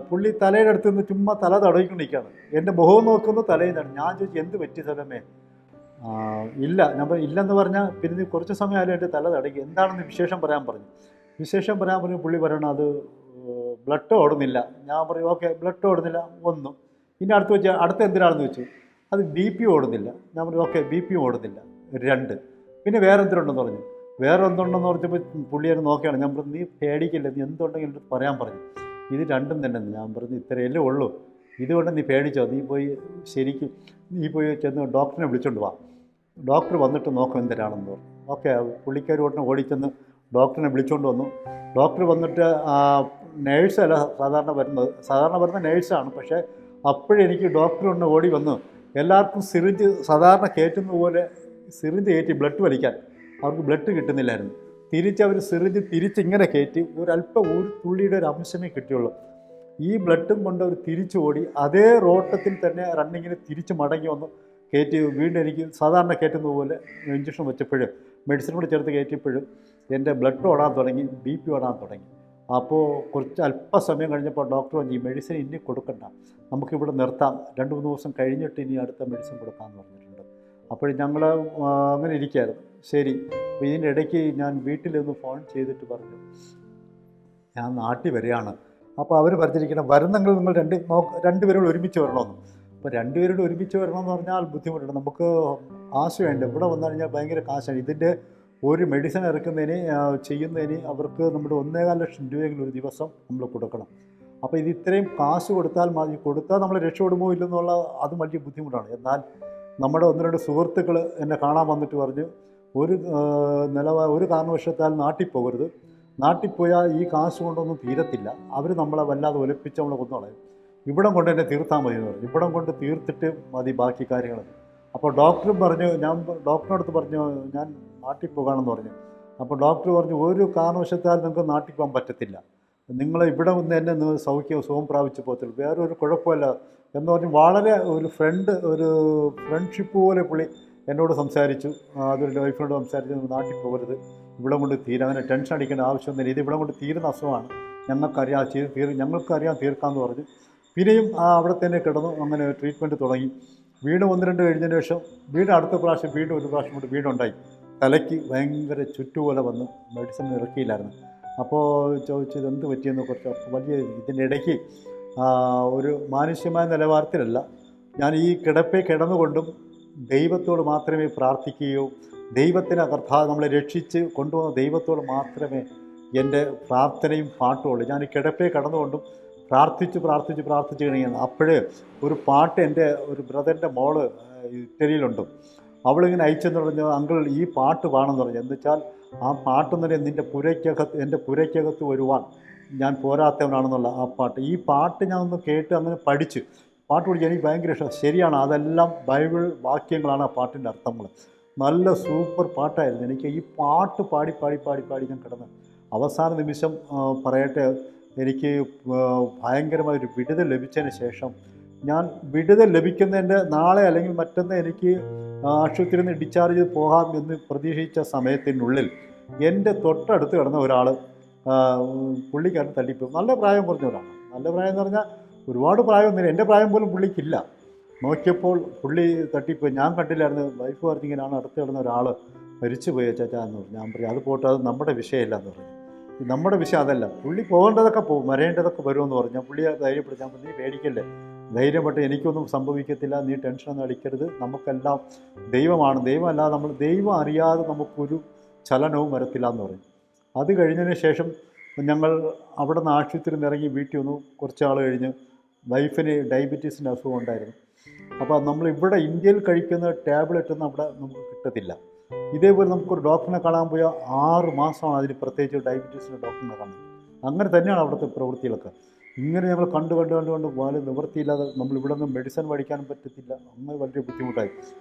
പുള്ളി തലയുടെ അടുത്ത് നിന്ന് ചുമ്മാ തല തടവിക്കൊണ്ടിരിക്കുകയാണ്. എൻ്റെ മുഖം നോക്കുന്നു, തലയിൽ നിന്നാണ്. ഞാൻ ചോദിച്ചു എന്ത് പറ്റി സ്ഥലമേ? ഇല്ല. ഞാൻ ഇല്ലെന്ന് പറഞ്ഞാൽ പിന്നെ കുറച്ച് സമയമായാലും എൻ്റെ തല തടക്കി. എന്താണെന്ന് വിശേഷം പറയാൻ പറഞ്ഞു. വിശേഷം പറയാൻ പറഞ്ഞു. പുള്ളി പറയണം അത് ബ്ലഡ് ഓടുന്നില്ല. ഞാൻ പറയും ഓക്കെ, ബ്ലഡ് ഓടുന്നില്ല ഒന്ന്. ഇനി അടുത്ത എന്തിനാണെന്ന് വെച്ചു. അത് BP ഓടുന്നില്ല. ഞാൻ പറഞ്ഞു ഓക്കെ, BP ഓടുന്നില്ല 2. പിന്നെ വേറെ എന്തിനുണ്ടെന്ന് പറഞ്ഞു. വേറെ എന്തുണ്ടെന്ന് പറഞ്ഞപ്പോൾ പുള്ളി എന്നെ നോക്കിയാണ്. ഞാൻ പറഞ്ഞു നീ പേടിക്കില്ല, നീ എന്തുണ്ടെങ്കിലും എൻ്റെ പറയാൻ പറഞ്ഞു. ഇത് രണ്ടും തന്നെ. ഞാൻ പറഞ്ഞു ഇത്രയല്ലേ ഉള്ളൂ, ഇതുകൊണ്ട് നീ പേടിച്ചോ, നീ പോയി ചെന്ന് ഡോക്ടറിനെ വിളിച്ചോണ്ട് വാ, ഡോക്ടർ വന്നിട്ട് നോക്കാം എന്തിനാണെന്ന് പറഞ്ഞു. ഓക്കെ, പുള്ളിക്കാർ ഉടനെ ഓടിച്ചെന്ന് ഡോക്ടറിനെ വിളിച്ചുകൊണ്ട് വന്നു. ഡോക്ടർ വന്നിട്ട് നേഴ്സല്ല സാധാരണ വരുന്ന നേഴ്സാണ്. പക്ഷേ അപ്പോഴെനിക്ക് ഡോക്ടർ ഒന്ന് ഓടി വന്നു. എല്ലാവർക്കും സിറിഞ്ച് സാധാരണ കയറ്റുന്ന പോലെ സിറിഞ്ച് കയറ്റി ബ്ലഡ് വലിക്കാൻ അവർക്ക് ബ്ലഡ് കിട്ടുന്നില്ലായിരുന്നു. അവർ സിറിഞ്ച് തിരിച്ചിങ്ങനെ കയറ്റി ഒരു തുള്ളിയുടെ ഒരു അംശമേ കിട്ടിയുള്ളൂ. ഈ ബ്ലഡും കൊണ്ട് അവർ തിരിച്ചു ഓടി അതേ റോട്ടത്തിൽ തന്നെ റണ്ണിങ്ങിന് തിരിച്ച് മടങ്ങി വന്നു കയറ്റി. വീണ്ടും എനിക്ക് സാധാരണ കയറ്റുന്ന പോലെ ഇഞ്ചക്ഷൻ വെച്ചപ്പോഴും മെഡിസിൻ കൂടി ചേർത്ത് കയറ്റിയപ്പോഴും എൻ്റെ ബ്ലഡ് ഓടാൻ തുടങ്ങി, BP ഓടാൻ തുടങ്ങി. അപ്പോൾ കുറച്ച് അല്പസമയം കഴിഞ്ഞപ്പോൾ ഡോക്ടർ പറഞ്ഞു ഈ മെഡിസിൻ ഇനി കൊടുക്കണ്ട, നമുക്കിവിടെ നിർത്താം, 2-3 ദിവസം കഴിഞ്ഞിട്ട് ഇനി അടുത്ത മെഡിസിൻ കൊടുക്കാമെന്ന് പറഞ്ഞിട്ടുണ്ട്. അപ്പോൾ ഞങ്ങൾ അങ്ങനെ ഇരിക്കുകയായിരുന്നു. ശരി. അപ്പോൾ ഇതിൻ്റെ ഇടയ്ക്ക് ഞാൻ വീട്ടിലൊന്ന് ഫോൺ ചെയ്തിട്ട് പറഞ്ഞു ഞാൻ നാട്ടിൽ വരികയാണ്. അപ്പോൾ അവർ പറഞ്ഞിരിക്കണം വരുന്നെങ്കിൽ നിങ്ങൾ രണ്ടുപേരും ഒരുമിച്ച് വരണമെന്ന്. അപ്പോൾ രണ്ടുപേരോട് ഒരുമിച്ച് വരണമെന്ന് പറഞ്ഞാൽ ബുദ്ധിമുട്ടുണ്ട്, നമുക്ക് കാശ് വേണ്ട. ഇവിടെ വന്നു കഴിഞ്ഞാൽ ഭയങ്കര കാശാണ്. ഇതിൻ്റെ ഒരു മെഡിസിൻ ഇറക്കുന്നതിന് ചെയ്യുന്നതിന് അവർക്ക് നമ്മുടെ 1.25 ലക്ഷം രൂപയെങ്കിലും ഒരു ദിവസം നമ്മൾ കൊടുക്കണം. അപ്പോൾ ഇത് ഇത്രയും കാശ് കൊടുത്താൽ നമ്മൾ രക്ഷപ്പെടുമോ ഇല്ലെന്നുള്ള അത് വലിയ ബുദ്ധിമുട്ടാണ്. എന്നാൽ നമ്മുടെ 1-2 സുഹൃത്തുക്കൾ എന്നെ കാണാൻ വന്നിട്ട് പറഞ്ഞു ഒരു കാരണവശത്താൽ നാട്ടിൽ പോകരുത്, നാട്ടിൽ പോയാൽ ഈ കാശ് കൊണ്ടൊന്നും തീരത്തില്ല, അവർ നമ്മളെ വല്ലാതെ ഒലിപ്പിച്ച് നമ്മളെ കൊന്നുകളയും, ഇവിടം കൊണ്ട് എന്നെ തീർത്താൽ മതി എന്ന് പറഞ്ഞു. ഇവിടം കൊണ്ട് തീർത്തിട്ട് മതി ബാക്കി കാര്യങ്ങൾ. അപ്പോൾ ഡോക്ടറും പറഞ്ഞു, ഞാൻ ഡോക്ടറിനടുത്ത് പറഞ്ഞു ഞാൻ നാട്ടിൽ പോകാമെന്ന് പറഞ്ഞു. അപ്പോൾ ഡോക്ടർ പറഞ്ഞു ഒരു കാരണവശത്താൽ നിങ്ങൾക്ക് നാട്ടിൽ പോകാൻ പറ്റത്തില്ല, നിങ്ങൾ ഇവിടെ നിന്ന് എന്നെ സുഖം പ്രാപിച്ച് പോകത്തുള്ളൂ, വേറൊരു കുഴപ്പമില്ല എന്ന് പറഞ്ഞ് വളരെ ഒരു ഫ്രണ്ട്ഷിപ്പ് പോലെ പുള്ളി എന്നോട് സംസാരിച്ചു. അതൊരു വൈഫിനോട് സംസാരിച്ചു, നാട്ടിൽ പോകരുത്, ഇവിടെ കൊണ്ട് അങ്ങനെ ടെൻഷൻ അടിക്കേണ്ട ആവശ്യമൊന്നുമില്ല, ഇത് ഇവിടെ കൊണ്ട് തീരുന്ന അസുഖമാണ്, ഞങ്ങൾക്കറിയാം തീർക്കാമെന്ന് പറഞ്ഞു. പിന്നെയും അവിടെ തന്നെ കിടന്നു. അങ്ങനെ ട്രീറ്റ്മെൻറ്റ് തുടങ്ങി. വീണ്ടും 1-2 കഴിഞ്ഞതിന് ശേഷം അടുത്ത പ്രാവശ്യം ഒരു പ്രാവശ്യം കൊണ്ട് വീണ്ടുണ്ടായി. തലയ്ക്ക് ഭയങ്കര ചുറ്റുപോലെ വന്ന് മെഡിസിൻ ഇറക്കിയില്ലായിരുന്നു. അപ്പോൾ ചോദിച്ചത് എന്ത് പറ്റിയെന്ന് കുറച്ച് വലിയ ഇതിൻ്റെ ഇടയ്ക്ക് ഒരു മാനുഷ്യമായ നിലവാരത്തിലല്ല, ഞാൻ ഈ കിടന്നുകൊണ്ടും ദൈവത്തോട് മാത്രമേ പ്രാർത്ഥിക്കുകയോ ദൈവത്തിന് നമ്മളെ രക്ഷിച്ച് കൊണ്ടുവന്ന ദൈവത്തോട് മാത്രമേ എൻ്റെ പ്രാർത്ഥനയും പാട്ടുള്ളൂ. ഞാൻ ഈ കിടന്നുകൊണ്ടും പ്രാർത്ഥിച്ച് കഴിഞ്ഞാൽ അപ്പോഴേ ഒരു പാട്ട് എൻ്റെ ഒരു ബ്രദറിൻ്റെ മോള് ഇറ്റലിയിലുണ്ട്, അവളിങ്ങനെ അയച്ചെന്ന് പറഞ്ഞു അങ്കിൾ ഈ പാട്ട് പാടെന്ന് പറഞ്ഞു. എന്ന് വെച്ചാൽ ആ പാട്ടെന്ന് പറഞ്ഞാൽ എൻ്റെ പുരയ്ക്കകത്ത് വരുവാൻ ഞാൻ പോരാത്തവനാണെന്നുള്ള ആ പാട്ട്. ഈ പാട്ട് ഞാൻ ഒന്ന് കേട്ട് അങ്ങനെ പഠിച്ച് പാട്ട് പഠിച്ച് എനിക്ക് ഭയങ്കര ഇഷ്ടം. ശരിയാണ്, അതെല്ലാം ബൈബിൾ വാക്യങ്ങളാണ് ആ പാട്ടിൻ്റെ അർത്ഥങ്ങൾ. നല്ല സൂപ്പർ പാട്ടായിരുന്നു. എനിക്ക് ഈ പാട്ട് പാടി ഞാൻ കിടന്ന് അവസാന നിമിഷം പറയട്ടെ, എനിക്ക് ഭയങ്കരമായൊരു വിടുതൽ ലഭിച്ചതിന് ശേഷം ഞാൻ വിടുതൽ ലഭിക്കുന്നതിൻ്റെ നാളെ അല്ലെങ്കിൽ മറ്റന്ന് എനിക്ക് ആശുപത്രിയിൽ നിന്ന് ഡിസ്ചാർജ് ചെയ്ത് പോകാം എന്ന് പ്രതീക്ഷിച്ച സമയത്തിനുള്ളിൽ എൻ്റെ തൊട്ടടുത്ത് കിടന്ന ഒരാൾ പുള്ളിക്കാരൻ തല്ലിപ്പോയി. നല്ല പ്രായം കുറഞ്ഞവരാണ്. നല്ല പ്രായം എന്ന് പറഞ്ഞാൽ ഒരുപാട് പ്രായമൊന്നുമില്ല, എൻ്റെ പ്രായം പോലും പുള്ളിക്കില്ല. നോക്കിയപ്പോൾ പുള്ളി തട്ടിപ്പോയി. ഞാൻ കണ്ടില്ലായിരുന്നു. വൈഫ് പറഞ്ഞിങ്ങനെയാണ് അടുത്ത് കിടന്ന ഒരാൾ മരിച്ചു പോയി ചേച്ചാ എന്ന് പറഞ്ഞു. ഞാൻ പറയും അത് പോട്ടെ, അത് നമ്മുടെ വിഷയമില്ല എന്ന് പറഞ്ഞു. നമ്മുടെ വിഷയം അതല്ല, പുള്ളി പോകേണ്ടതൊക്കെ പോകും, വരേണ്ടതൊക്കെ വരുമെന്ന് പറഞ്ഞു. ഞാൻ പുള്ളിയെ ധൈര്യപ്പെടുത്താൻ നീ പേടിക്കല്ലേ, ധൈര്യപ്പെട്ട് എനിക്കൊന്നും സംഭവിക്കത്തില്ല, നീ ടെൻഷനൊന്നും അടിക്കരുത്, നമുക്കെല്ലാം ദൈവമാണ്, ദൈവമല്ലാതെ ദൈവം അറിയാതെ നമുക്കൊരു ചലനവും വരത്തില്ല എന്ന് പറയും. അത് കഴിഞ്ഞതിന് ശേഷം ഞങ്ങൾ അവിടെ നിന്ന് ആശുപത്രിയിൽ നിന്ന് ഇറങ്ങി വീട്ടിൽ വന്നു. കുറച്ച് ആൾ കഴിഞ്ഞ് വൈഫിന് ഡയബറ്റീസിൻ്റെ അസുഖം ഉണ്ടായിരുന്നു. അപ്പോൾ നമ്മൾ ഇവിടെ ഇന്ത്യയിൽ കഴിക്കുന്ന ടാബ്ലറ്റ് ഒന്നും അവിടെ നമുക്ക് കിട്ടത്തില്ല. ഇതേപോലെ നമുക്കൊരു ഡോക്ടറിനെ കാണാൻ പോയാൽ 6 മാസമാണ് അതിന്, പ്രത്യേകിച്ച് ഡയബറ്റീസിൻ്റെ ഡോക്ടറിനെ കാണുന്നത്. അങ്ങനെ തന്നെയാണ് അവിടുത്തെ പ്രവൃത്തികളൊക്കെ. ഇങ്ങനെ ഞങ്ങൾ കണ്ട് വളരെ നിവൃത്തിയില്ലാതെ നമ്മളിവിടെ നിന്ന് മെഡിസിൻ മേടിക്കാനും പറ്റത്തില്ല. അങ്ങനെ വലിയ ബുദ്ധിമുട്ടായി.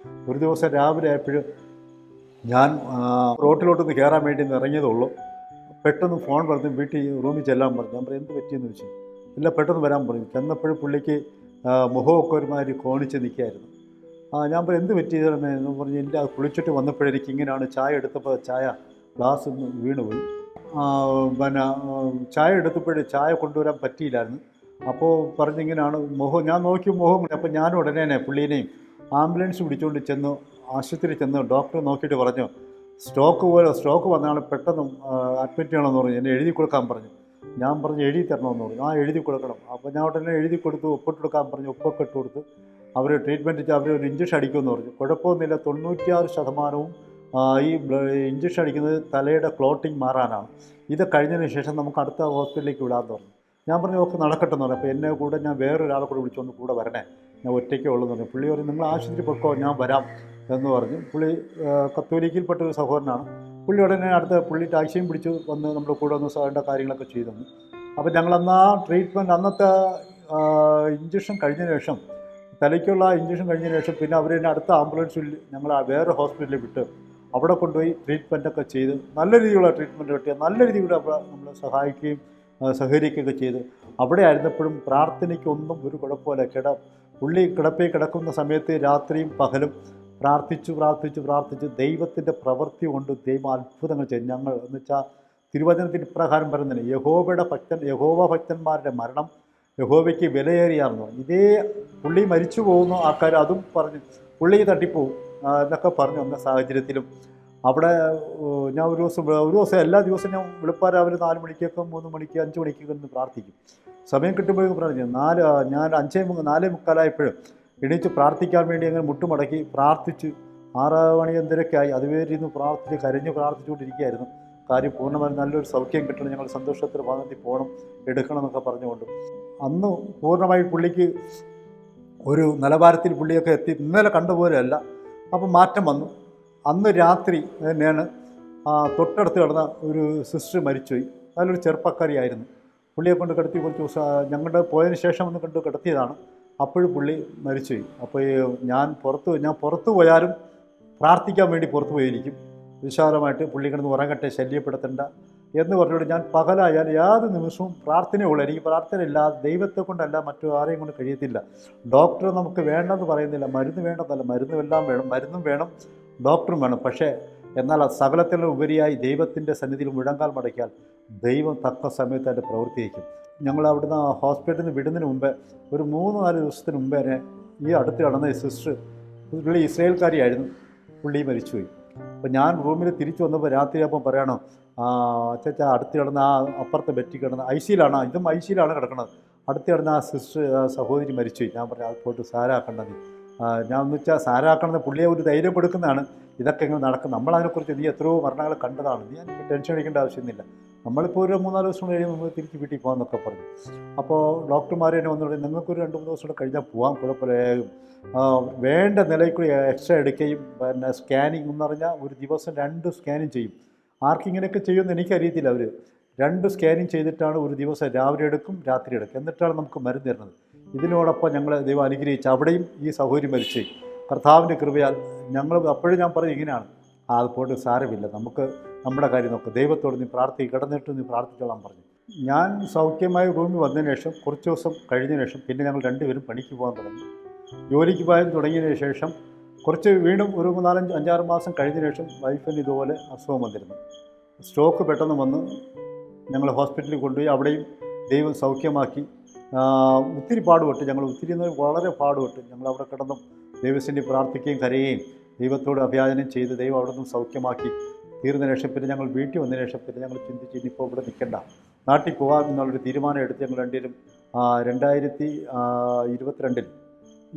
ഒരു ദിവസം രാവിലെ ആയപ്പോഴും ഞാൻ റോട്ടിലോട്ടൊന്ന് കയറാൻ വേണ്ടി ഒന്ന് ഇറങ്ങിയതുള്ളൂ. പെട്ടെന്ന് ഫോൺ പറഞ്ഞ് വീട്ടിൽ റൂമിൽ ചെല്ലാൻ പറഞ്ഞു. ഞാൻ പറഞ്ഞു എന്ത് പറ്റിയെന്ന് ചോദിച്ചു. ഇല്ല പെട്ടെന്ന് വരാൻ പറഞ്ഞു. ചെന്നപ്പോഴും പുള്ളിക്ക് മുഖമൊക്കെ ഒരുമാതിരി കോണിച്ച് നിൽക്കുകയായിരുന്നു. ഞാൻ പറഞ്ഞു എന്ത് പറ്റിയതെന്ന് പറഞ്ഞു. ഇല്ല കുളിച്ചിട്ട് വന്നപ്പോഴേക്ക് ഇങ്ങനെയാണ്, ചായ എടുത്തപ്പോൾ ചായ ഗ്ലാസ് ഒന്ന് വീണുപോയി. പിന്നെ ചായ എടുത്തപ്പോഴേ ചായ കൊണ്ടുവരാൻ പറ്റിയില്ലായിരുന്നു. അപ്പോൾ പറഞ്ഞിങ്ങനെയാണ് മുഖം. ഞാൻ നോക്കി മുഖം. അപ്പോൾ ഞാൻ ഉടനെ പുള്ളീനെയും ആംബുലൻസ് പിടിച്ചുകൊണ്ട് ചെന്നു ആശുപത്രി ചെന്ന് ഡോക്ടർ നോക്കിയിട്ട് പറഞ്ഞു സ്ട്രോക്ക് വന്നാൾ പെട്ടെന്ന് അഡ്മിറ്റ് ചെയ്യണമെന്ന് പറഞ്ഞു. എന്നെ എഴുതി കൊടുക്കാൻ പറഞ്ഞു. ഞാൻ പറഞ്ഞു എഴുതി തരണമെന്ന് പറഞ്ഞു. എഴുതി കൊടുക്കണം. അപ്പോൾ ഞാൻ ഉടനെ എഴുതി കൊടുത്തു. ഒപ്പിട്ട് കൊടുക്കാൻ പറഞ്ഞു. ഒപ്പൊക്കെ ഇട്ട് കൊടുത്ത് അവർ ട്രീറ്റ്മെൻറ്റ് അവർ ഒരു ഇഞ്ചക്ഷൻ അടിക്കുമെന്ന് പറഞ്ഞു. കുഴപ്പമൊന്നുമില്ല. 96% ഈ ഇഞ്ചക്ഷൻ അടിക്കുന്നത് തലയുടെ ക്ലോട്ടിങ് മാറാനാണ്. ഇത് കഴിഞ്ഞതിന് ശേഷം നമുക്ക് അടുത്ത ഹോസ്പിറ്റലിലേക്ക് വിടാമെന്ന് പറഞ്ഞു. ഞാൻ പറഞ്ഞു ഓക്കെ നടക്കട്ടെ എന്ന് പറഞ്ഞു. അപ്പോൾ എന്നെ കൂടെ ഞാൻ വേറൊരാളെ കൂടെ വിളിച്ചൊന്ന് കൂടെ വരണേ, ഞാൻ ഒറ്റയ്ക്കേ ഉള്ളൂ എന്ന് പറഞ്ഞു. പുള്ളി പറഞ്ഞു നിങ്ങൾ ആശുപത്രി പൊക്കോ, ഞാൻ വരാം എന്ന് പറഞ്ഞു. പുള്ളി കത്തോലിക്കയിൽപ്പെട്ട ഒരു സഹോദരനാണ്. പുള്ളി ഉടനെ അടുത്ത പുള്ളി ടാക്സിയും പിടിച്ച് വന്ന് നമ്മുടെ കൂടെ ഒന്ന് വേണ്ട കാര്യങ്ങളൊക്കെ ചെയ്തു തന്നു. അപ്പോൾ ഞങ്ങളന്ന് ആ ട്രീറ്റ്മെൻറ്റ് അന്നത്തെ ഇഞ്ചക്ഷൻ കഴിഞ്ഞതിന് ശേഷം, തലയ്ക്കുള്ള ഇഞ്ചക്ഷൻ കഴിഞ്ഞതിന് ശേഷം പിന്നെ അവർ തന്നെ അടുത്ത ആംബുലൻസിൽ ഞങ്ങൾ വേറെ ഹോസ്പിറ്റലിൽ വിട്ട് അവിടെ കൊണ്ടുപോയി ട്രീറ്റ്മെൻറ്റൊക്കെ ചെയ്ത് നല്ല രീതിയിലുള്ള ട്രീറ്റ്മെൻറ്റ് കിട്ടിയ നല്ല രീതിയിൽ നമ്മളെ സഹായിക്കുകയും സഹകരിക്കുകയൊക്കെ ചെയ്ത് അവിടെ ആയിരുന്നപ്പോഴും പ്രാർത്ഥനയ്ക്കൊന്നും ഒരു കുഴപ്പമില്ല. പുള്ളി കിടപ്പിൽ കിടക്കുന്ന സമയത്ത് രാത്രിയും പകലും പ്രാർത്ഥിച്ച് ദൈവത്തിൻ്റെ പ്രവൃത്തി കൊണ്ട് ദൈവം അത്ഭുതങ്ങൾ ചെയ്യും. ഞങ്ങൾ എന്ന് വെച്ചാൽ തിരുവചനത്തിന് ഇപ്രകാരം പറയുന്നത് യഹോവ ഭക്തന്മാരുടെ മരണം യഹോവയ്ക്ക് വിലയേറിയാർന്നു. ഇതേ പുള്ളി മരിച്ചു പോകുന്ന ആൾക്കാർ അതും പറഞ്ഞു പുള്ളി തട്ടിപ്പോവും എന്നൊക്കെ പറഞ്ഞു. വന്ന സാഹചര്യത്തിലും അവിടെ ഞാൻ ഒരു ദിവസം എല്ലാ ദിവസവും ഞാൻ വെളുപ്പാരാവിലെ 4 മണിക്കൊക്കെ 3 മണിക്ക് 5 മണിക്കൊക്കെ ഒന്ന് പ്രാർത്ഥിക്കും. സമയം കിട്ടുമ്പോഴേക്കും പ്രാർത്ഥിക്കും. ഞാൻ 4:45 എണീച്ച് പ്രാർത്ഥിക്കാൻ വേണ്ടി അങ്ങനെ മുട്ടുമടക്കി പ്രാർത്ഥിച്ച് 6 മണി എന്തിനൊക്കെ ആയി. അതുവരെ ഇന്ന് പ്രാർത്ഥിച്ചുകൊണ്ടിരിക്കുകയായിരുന്നു. കാര്യം പൂർണ്ണമായും നല്ലൊരു സൗഖ്യം കിട്ടണം, ഞങ്ങൾ സന്തോഷത്തിൽ ഭാഗത്തിൽ പോകണം, എടുക്കണം എന്നൊക്കെ പറഞ്ഞുകൊണ്ട് അന്ന് പൂർണ്ണമായും പുള്ളിക്ക് ഒരു നിലവാരത്തിൽ പുള്ളിയൊക്കെ എത്തി. ഇന്നലെ കണ്ടുപോലെയല്ല. അപ്പം മാറ്റം വന്നു. അന്ന് രാത്രി തന്നെയാണ് തൊട്ടടുത്ത് കിടന്ന ഒരു സിസ്റ്റർ മരിച്ചുപോയി. അതിലൊരു ചെറുപ്പക്കാരിയായിരുന്നു. പുള്ളിയെ കൊണ്ട് കിടത്തി കുറച്ച് ദിവസം ഞങ്ങളുടെ പോയതിന് ശേഷം ഒന്ന് കണ്ട് കിടത്തിയതാണ്. അപ്പോഴും പുള്ളി മരിച്ചുപോയി. അപ്പോൾ ഞാൻ പുറത്തു പോയാലും പ്രാർത്ഥിക്കാൻ വേണ്ടി പുറത്തു പോയിരിക്കും. വിശാലമായിട്ട് പുള്ളി കിടന്ന് ഉറങ്ങട്ടെ, ശല്യപ്പെടുത്തണ്ട എന്ന് പറഞ്ഞുകൊണ്ട് ഞാൻ പകലായാൽ യാതൊരു നിമിഷവും പ്രാർത്ഥനയുള്ളൂ. എനിക്ക് പ്രാർത്ഥനയില്ലാതെ ദൈവത്തെ കൊണ്ടല്ല മറ്റു ആരെയും കൊണ്ട് കഴിയത്തില്ല. ഡോക്ടർ നമുക്ക് വേണ്ടെന്ന് പറയുന്നില്ല, മരുന്ന് വേണ്ടെന്നല്ല, മരുന്നുമെല്ലാം വേണം, മരുന്നും വേണം, ഡോക്ടറും വേണം. പക്ഷേ എന്നാൽ സകലത്തിലും ഉപരിയായി ദൈവത്തിൻ്റെ സന്നിധിയിൽ മുഴങ്കാൽ മടക്കിയാൽ ദൈവം തക്ക സമയത്ത് അതിൻ്റെ പ്രവർത്തിക്കും. ഞങ്ങൾ അവിടുന്ന് ഹോസ്പിറ്റലിൽ നിന്ന് വിടുന്നതിന് മുമ്പേ ഒരു 3-4 ദിവസത്തിന് മുമ്പേ തന്നെ ഈ അടുത്ത് നടന്ന സിസ്റ്റർ, പുള്ളി ഇസ്രായേൽക്കാരിയായിരുന്നു, പുള്ളി മരിച്ചുപോയി. അപ്പോൾ ഞാൻ റൂമിൽ തിരിച്ചു വന്നപ്പോൾ രാത്രിയാകുമ്പോൾ പറയണോ അച്ഛാ അടുത്ത് കിടന്ന അപ്പുറത്തെ ബെറ്റി കിടന്ന ഇതും ഐസിയിലാണ് കിടക്കുന്നത്, അടുത്ത് കിടന്ന സിസ്റ്റർ സഹോദരി മരിച്ചുപോയി. ഞാൻ പറഞ്ഞു അത് പോയിട്ട് സാരാക്കേണ്ടത്. ഞാൻ എന്ന് വെച്ചാൽ സാരാക്കണമെന്ന് പുള്ളിയെ ഒരു ധൈര്യം കൊടുക്കുന്നതാണ്. ഇതൊക്കെ ഇങ്ങനെ നടക്കും, നമ്മളതിനെക്കുറിച്ച് നീ എത്രയോ മരണങ്ങൾ കണ്ടതാണ്, നീ എനിക്ക് ടെൻഷൻ അടിക്കേണ്ട ആവശ്യമൊന്നുമില്ല, നമ്മളിപ്പോൾ ഒരു 3-4 ദിവസം കഴിയുമ്പോൾ നമ്മൾ തിരിച്ച് വീട്ടിൽ പോകാമെന്നൊക്കെ പറഞ്ഞു. അപ്പോൾ ഡോക്ടർമാർ തന്നെ വന്നു പറയും നിങ്ങൾക്കൊരു 2-3 ദിവസം കൂടെ കഴിഞ്ഞാൽ പോകാം, കുഴപ്പമില്ല. വേണ്ട നിലയ്ക്ക് എക്സ്റേ എടുക്കുകയും പിന്നെ സ്കാനിങ് എന്ന് പറഞ്ഞാൽ ഒരു ദിവസം 2 സ്കാനിങ് ചെയ്യും. ആർക്കിങ്ങനെയൊക്കെ ചെയ്യുമെന്ന് എനിക്കറിയത്തില്ല. അവർ 2 സ്കാനിങ് ചെയ്തിട്ടാണ് ഒരു ദിവസം രാവിലെ എടുക്കും രാത്രി എടുക്കും, എന്നിട്ടാണ് നമുക്ക് മരുന്ന് തരുന്നത്. ഇതിനോടൊപ്പം ഞങ്ങൾ ദൈവം അനുഗ്രഹിച്ച് അവിടെയും ഈ സഹോദരി മരിച്ചു. കർത്താവിൻ്റെ കൃപയാൽ ഞങ്ങൾ അപ്പോഴും ഞാൻ പറയും ഇങ്ങനെയാണ്, അത് പോയിട്ട് സാരമില്ല, നമുക്ക് നമ്മുടെ കാര്യം നോക്കാം, ദൈവത്തോട് നീ കിടന്നിട്ട് നീ പ്രാർത്ഥിച്ചോളാൻ പറഞ്ഞു. ഞാൻ സൗഖ്യമായി റൂമിൽ വന്നതിന് ശേഷം കുറച്ച് ദിവസം കഴിഞ്ഞതിന് ശേഷം പിന്നെ ഞങ്ങൾ 2 പേരും പണിക്ക് പോകാൻ തുടങ്ങി. ജോലിക്ക് പോകാൻ തുടങ്ങിയതിന് ശേഷം കുറച്ച് വീണ്ടും ഒരു 4-5-6 മാസം കഴിഞ്ഞതിന് ശേഷം വൈഫിന് ഇതുപോലെ അസുഖം വന്നിരുന്നു. സ്ട്രോക്ക് പെട്ടെന്ന് വന്ന് ഞങ്ങൾ ഹോസ്പിറ്റലിൽ കൊണ്ടുപോയി. അവിടെയും ദൈവം സൗഖ്യമാക്കി. ഒത്തിരി പാടുപെട്ട് വളരെ പാടുപെട്ട് ഞങ്ങൾ അവിടെ കിടന്നും ദൈവത്തിൻ്റെ പ്രാർത്ഥിക്കുകയും കരയുകയും ദൈവത്തോട് അഭ്യാചനം ചെയ്ത് ദൈവം അവിടെ നിന്നും സൗഖ്യമാക്കി തീർന്നതിന് ശേഷം പിന്നെ ഞങ്ങൾ വീട്ടിൽ വന്നതിന് ശേഷം പിന്നെ ഞങ്ങൾ ചിന്തിച്ച് ഇനിയിപ്പോൾ ഇവിടെ നിൽക്കണ്ട, നാട്ടിൽ പോകാം എന്നുള്ളൊരു തീരുമാനം എടുത്ത് ഞങ്ങൾ രണ്ടുപേരും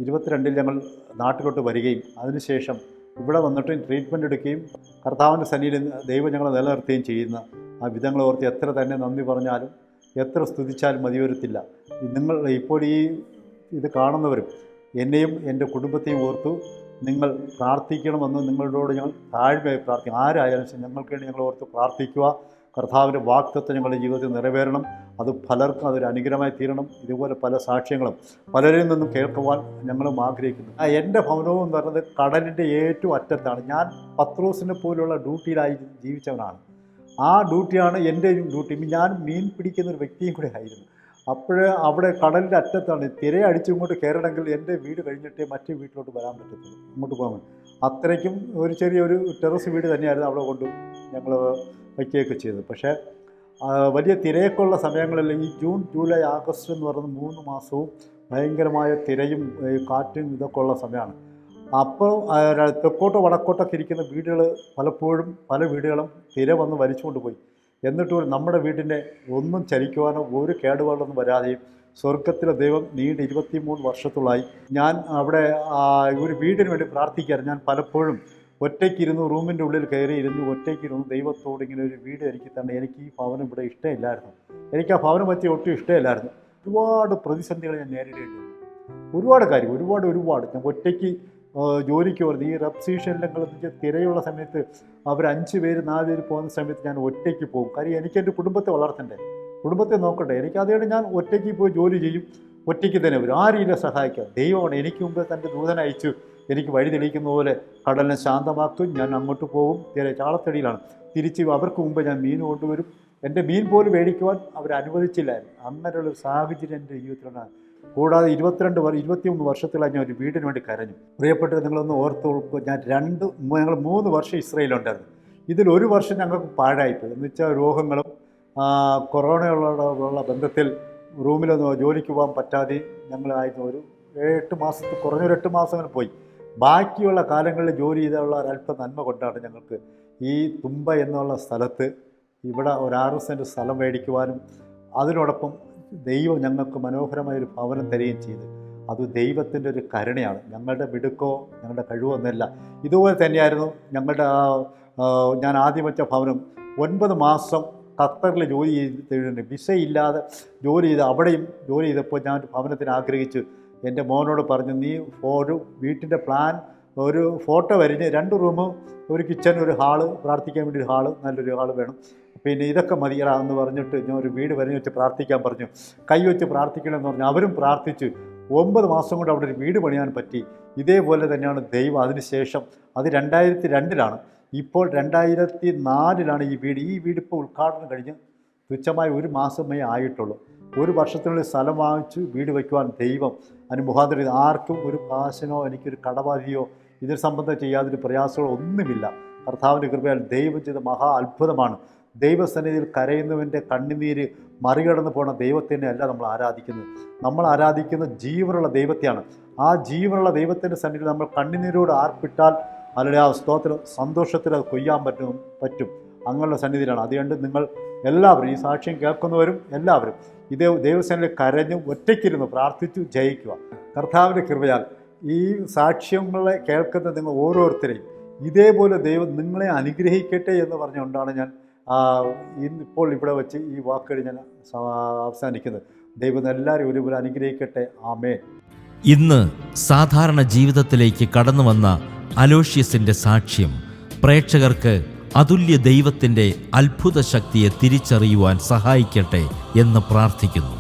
2022 ഞങ്ങൾ നാട്ടിലോട്ട് വരികയും അതിനുശേഷം ഇവിടെ വന്നിട്ട് ട്രീറ്റ്മെൻറ്റ് എടുക്കുകയും കർത്താവിൻ്റെ സന്നിധിയിൽ ദൈവം ഞങ്ങളെ നിലനിർത്തുകയും ചെയ്യുന്ന ആ വിധങ്ങളെ ഓർത്ത് എത്ര തന്നെ നന്ദി പറഞ്ഞാലും എത്ര സ്തുതിച്ചാലും മതി വരത്തില്ല. നിങ്ങൾ ഇപ്പോൾ ഇത് കാണുന്നവരും എന്നെയും എൻ്റെ കുടുംബത്തെയും ഓർത്തു നിങ്ങൾ പ്രാർത്ഥിക്കണമെന്ന് നിങ്ങളോട് ഞങ്ങൾ താഴ്മയായി പ്രാർത്ഥിക്കും. ആരായാലും ഞങ്ങൾക്ക് വേണ്ടി ഞങ്ങൾ ഓർത്ത് പ്രാർത്ഥിക്കുക. കർത്താവിൻ്റെ വാഗ്ദത്തം ഞങ്ങളുടെ ജീവിതത്തിൽ നിറവേറണം. അത് പലർക്കും അതൊരു അനുഗ്രഹമായി തീരണം. ഇതുപോലെ പല സാക്ഷ്യങ്ങളും പലരിൽ നിന്നും കേൾക്കുവാൻ ഞങ്ങളും ആഗ്രഹിക്കുന്നു. എൻ്റെ ഭവനവും എന്ന് പറയുന്നത് കടലിൻ്റെ ഏറ്റവും അറ്റത്താണ്. ഞാൻ പത്രോസിനെ പോലുള്ള ഡ്യൂട്ടിയിലായി ജീവിച്ചവനാണ്. ആ ഡ്യൂട്ടിയാണ് എൻ്റെയും ഡ്യൂട്ടി. ഞാൻ മീൻ പിടിക്കുന്ന ഒരു വ്യക്തിയും കൂടെ ആയിരുന്നു. അപ്പോൾ അവിടെ കടലിൻ്റെ അറ്റത്താണ്. തിര അടിച്ച് ഇങ്ങോട്ട് കയറണമെങ്കിൽ എൻ്റെ വീട് കഴിഞ്ഞിട്ടേ മറ്റേ വീട്ടിലോട്ട് വരാൻ പറ്റത്തുള്ളൂ, അങ്ങോട്ട് പോകാൻ. അത്രയ്ക്കും ഒരു ചെറിയൊരു ടെറസ് വീട് തന്നെയായിരുന്നു അവിടെ കൊണ്ട് ഞങ്ങൾ വയ്ക്കുകയൊക്കെ ചെയ്തത്. പക്ഷേ വലിയ തിരയൊക്കെയുള്ള സമയങ്ങളിൽ ഈ ജൂൺ, ജൂലൈ, ആഗസ്റ്റ് എന്ന് പറയുന്ന 3 മാസവും ഭയങ്കരമായ തിരയും കാറ്റും ഇതൊക്കെ ഉള്ള സമയമാണ്. അപ്പോൾ തെക്കോട്ടോ വടക്കോട്ടൊക്കെ ഇരിക്കുന്ന വീടുകൾ പലപ്പോഴും പല വീടുകളും തിര വന്ന് വലിച്ചുകൊണ്ട് പോയി. എന്നിട്ട് നമ്മുടെ വീടിൻ്റെ ഒന്നും ചലിക്കുവാനോ ഒരു കേടുപാടൊന്നും വരാതെയും സ്വർഗത്തിലെ ദൈവം നീണ്ട 23 വർഷത്തോളമായി ഞാൻ അവിടെ ഒരു വീടിന് വേണ്ടി പ്രാർത്ഥിക്കാറ്. ഞാൻ പലപ്പോഴും ഒറ്റയ്ക്കിരുന്നു, റൂമിൻ്റെ ഉള്ളിൽ കയറിയിരുന്നു, ഒറ്റയ്ക്കിരുന്നു ദൈവത്തോട് ഇങ്ങനെ ഒരു വീട് എനിക്ക് തന്നെ. എനിക്ക് ഈ ഭവനം ഇവിടെ ഇഷ്ടമില്ലായിരുന്നു. എനിക്ക് ആ ഭവനം പറ്റി ഒട്ടും ഇഷ്ടമില്ലായിരുന്നു. ഒരുപാട് പ്രതിസന്ധികൾ ഞാൻ നേരിടേണ്ടി വന്നു. ഒരുപാട് കാര്യം, ഒരുപാട് ഞാൻ ഒറ്റയ്ക്ക് ജോലിക്ക് വരുന്നത്. ഈ റെപ്സീഷനിലങ്ങൾ തിരയുള്ള സമയത്ത് അവർ 5 പേര് 4 പേര് പോകുന്ന സമയത്ത് ഞാൻ ഒറ്റയ്ക്ക് പോകും. കാര്യം എനിക്ക് എൻ്റെ കുടുംബത്തെ വളർത്തണ്ടേ, കുടുംബത്തെ നോക്കട്ടെ. എനിക്ക് അതുകൊണ്ട് ഞാൻ ഒറ്റയ്ക്ക് പോയി ജോലി ചെയ്യും, ഒറ്റയ്ക്ക് തന്നെ വരും. ആരെയും സഹായിക്കാം. ദൈവമാണ് എനിക്ക് മുമ്പ് തൻ്റെ ദൂതനെ അയച്ചു എനിക്ക് വഴി തെളിയിക്കുന്ന പോലെ കടലിനെ ശാന്തമാക്കും. ഞാൻ അങ്ങോട്ട് പോകും. ചാളത്തടിയിലാണ് തിരിച്ച് അവർക്ക് മുമ്പ് ഞാൻ മീൻ കൊണ്ടുവരും. എൻ്റെ മീൻ പോലും മേടിക്കുവാൻ അവർ അനുവദിച്ചില്ലായിരുന്നു. അങ്ങനെയുള്ളൊരു സാഹചര്യം എൻ്റെ ജീവിതത്തിലുണ്ടാകും. കൂടാതെ 23 വർഷത്തിലായി ഞാൻ ഒരു വീടിന് വേണ്ടി കരഞ്ഞു. പ്രിയപ്പെട്ടത് നിങ്ങളൊന്ന് ഓർത്ത്, ഞങ്ങൾ 3 വർഷം ഇസ്രയേലുണ്ടായിരുന്നു. ഇതിൽ 1 വർഷം ഞങ്ങൾക്ക് പാഴായിപ്പോയി. എന്ന് വെച്ചാൽ രോഗങ്ങളും കൊറോണയുള്ള ബന്ധത്തിൽ റൂമിലൊന്നും ജോലിക്ക് പോകാൻ പറ്റാതെ ഞങ്ങളായിരുന്നു. ഒരു 8 മാസത്തിൽ കുറഞ്ഞൊരു 8 മാസം അങ്ങനെ പോയി. ബാക്കിയുള്ള കാലങ്ങളിൽ ജോലി ചെയ്തുള്ള ഒരല്പം നന്മ കൊണ്ടാണ് ഞങ്ങൾക്ക് ഈ തുമ്പ എന്നുള്ള സ്ഥലത്ത് ഇവിടെ ഒരു 6 സെൻറ്റ് സ്ഥലം മേടിക്കുവാനും അതിനോടൊപ്പം ദൈവം ഞങ്ങൾക്ക് മനോഹരമായൊരു ഭവനം തരികയും ചെയ്തു. അത് ദൈവത്തിൻ്റെ ഒരു കരുണയാണ്. ഞങ്ങളുടെ മിടുക്കോ ഞങ്ങളുടെ കഴിവോ ഒന്നല്ല. ഇതുപോലെ തന്നെയായിരുന്നു ഞങ്ങളുടെ ഞാൻ ആദ്യം വെച്ച ഭവനം. 9 മാസം ഖത്തറിൽ ജോലി ചെയ്തിട്ടുണ്ട്. വിസയില്ലാതെ ജോലി ചെയ്ത് അവിടെയും ജോലി ചെയ്തപ്പോൾ ഞാൻ ഭവനത്തിന് ആഗ്രഹിച്ചു. എൻ്റെ മോനോട് പറഞ്ഞു, നീ ഒരു വീട്ടിൻ്റെ പ്ലാൻ ഒരു ഫോട്ടോ വരിഞ്ഞ് 2 റൂമും ഒരു കിച്ചൺ, ഒരു ഹാള്, പ്രാർത്ഥിക്കാൻ വേണ്ടി ഒരു ഹാള്, നല്ലൊരു ഹാള് വേണം, പിന്നെ ഇതൊക്കെ മതിയടാ എന്ന് പറഞ്ഞിട്ട് ഞാൻ ഒരു വീട് വരഞ്ഞ് വെച്ച് പ്രാർത്ഥിക്കാൻ പറഞ്ഞു. കൈ വെച്ച് പ്രാർത്ഥിക്കണമെന്ന് പറഞ്ഞു. അവരും പ്രാർത്ഥിച്ചു. 9 മാസം കൊണ്ട് അവിടെ ഒരു വീട് പണിയാൻ പറ്റി. ഇതേപോലെ തന്നെയാണ് ദൈവം. അതിനുശേഷം അത് 2002-ലാണ്. ഇപ്പോൾ 2004-ലാണ് ഈ വീട് ഇപ്പോൾ ഉദ്ഘാടനം കഴിഞ്ഞ് തുച്ഛമായ 1 മാസമേ ആയിട്ടുള്ളൂ. 1 വർഷത്തിനുള്ളിൽ സ്ഥലം വാങ്ങിച്ചു വീട് വയ്ക്കുവാൻ ദൈവം അനുമുഖാന്തരം. ആർക്കും ഒരു കാശിനോ എനിക്കൊരു കടബാധിയോ ഇതിൽ സംബന്ധം ചെയ്യാതൊരു പ്രയാസങ്ങളോ ഒന്നുമില്ല. കർത്താവിൻ്റെ കൃപയാൽ ദൈവം ചെയ്ത മഹാ അത്ഭുതമാണ്. ദൈവസന്നിധിയിൽ കരയുന്നവൻ്റെ കണ്ണുനീര് മറികടന്ന് പോണ ദൈവത്തിനെ അല്ല നമ്മൾ ആരാധിക്കുന്നത്. നമ്മൾ ആരാധിക്കുന്ന ജീവനുള്ള ദൈവത്തെയാണ്. ആ ജീവനുള്ള ദൈവത്തിൻ്റെ സന്നിധിയിൽ നമ്മൾ കണ്ണുനീരോട് ആർപ്പിട്ടാൽ അല്ലെങ്കിൽ ആ സ്തോത്രം സന്തോഷത്തിൽ അത് കൊയ്യാൻ പറ്റും. അങ്ങനെയുള്ള സന്നിധിയിലാണ്. അതുകൊണ്ട് നിങ്ങൾ എല്ലാവരും, ഈ സാക്ഷ്യം കേൾക്കുന്നവരും എല്ലാവരും ഇതേ ദൈവസന്നിധിയിൽ കരഞ്ഞു ഒറ്റയ്ക്കിരുന്ന് പ്രാർത്ഥിച്ചു ജയിക്കുക. കർത്താവിൻ്റെ കൃപയാൽ ഈ സാക്ഷ്യങ്ങളെ കേൾക്കുന്ന നിങ്ങൾ ഓരോരുത്തരെയും ഇതേപോലെ ദൈവം നിങ്ങളെ അനുഗ്രഹിക്കട്ടെ എന്ന് പറഞ്ഞുകൊണ്ടാണ് ഞാൻ ഇപ്പോൾ ഇവിടെ വെച്ച് ഈ വാക്കുകൾ ഞാൻ അവസാനിക്കുന്നത്. ദൈവം എല്ലാവരും ഒരുപോലെ അനുഗ്രഹിക്കട്ടെ. ആമേൻ. ഇന്ന് സാധാരണ ജീവിതത്തിലേക്ക് കടന്നു വന്ന അലോഷ്യസിൻ്റെ സാക്ഷ്യം പ്രേക്ഷകർക്ക് അതുല്യ ദൈവത്തിൻ്റെ അത്ഭുത ശക്തിയെ തിരിച്ചറിയുവാൻ സഹായിക്കട്ടെ എന്ന് പ്രാർത്ഥിക്കുന്നു.